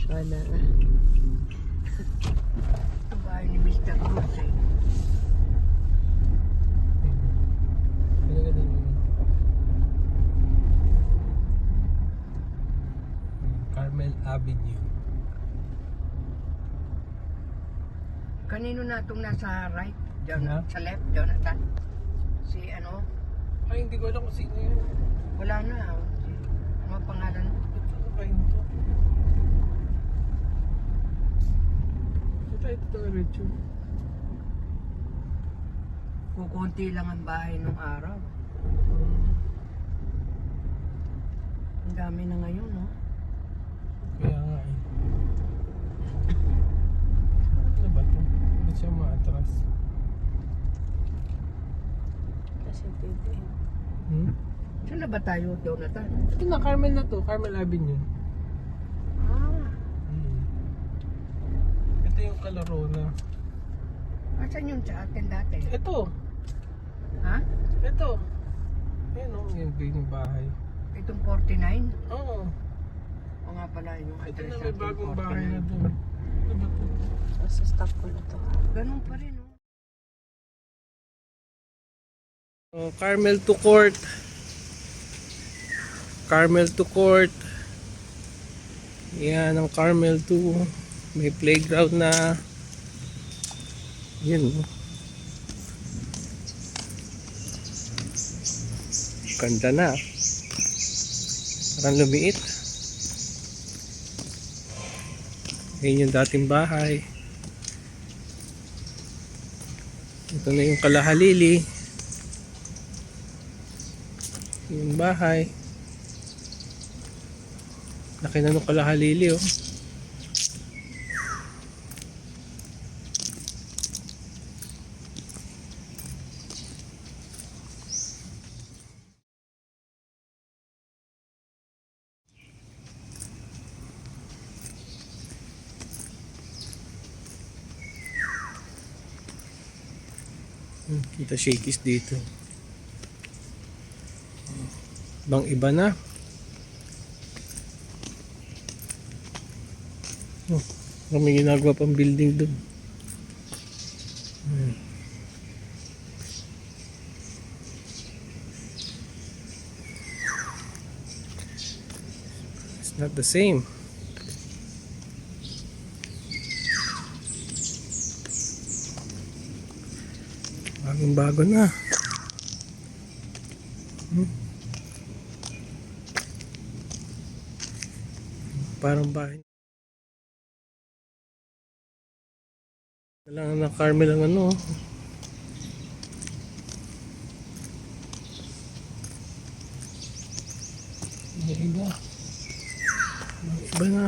Wala na. Ito bahay ni Mr. Cruz eh. Carmel Avenue. Kanino na itong nasa right? Ha? Sa left, Jonathan? Si ano? Ay, hindi ko alam kung sino yun. Wala na. Ano ang pangalan mo? Ito ba yun to? Ito diretso. Kukunti lang ang bahay nung araw. Ang dami na ngayon, no? Kaya nga eh. Ano ba ito? Hindi siya maatras. Kasi baby. Saan na ba tayo, Jonathan? Ito na, Carmel na to. Carmel Avenue. Ah, Ito yung kalaro na. asan yung sa atin dati? Ito. Ha? Ito. Ayan o, yung green bahay. Itong 49? Oo. O nga pala yung Ito address na, may natin, bagong bahay 49. na doon. Ano ba ito? Basta stop ko na to. Ganun pa rin, no? Oh, Carmel to Court. Carmel to Court. Yan ang Carmel to. May playground na. Yan. Ganda na. Parang lumiit. Yan yung dating bahay. Ito na yung Kalahalili. Yung bahay. Laki na nung Kalahalili, oh. Kita Shakey's dito. Bang iba na. Oh, may ginagawa pang building doon. It's not the same. Bagong bago na. Parang bahay. Kailangan na Carmel ang ano. May iba. May iba na.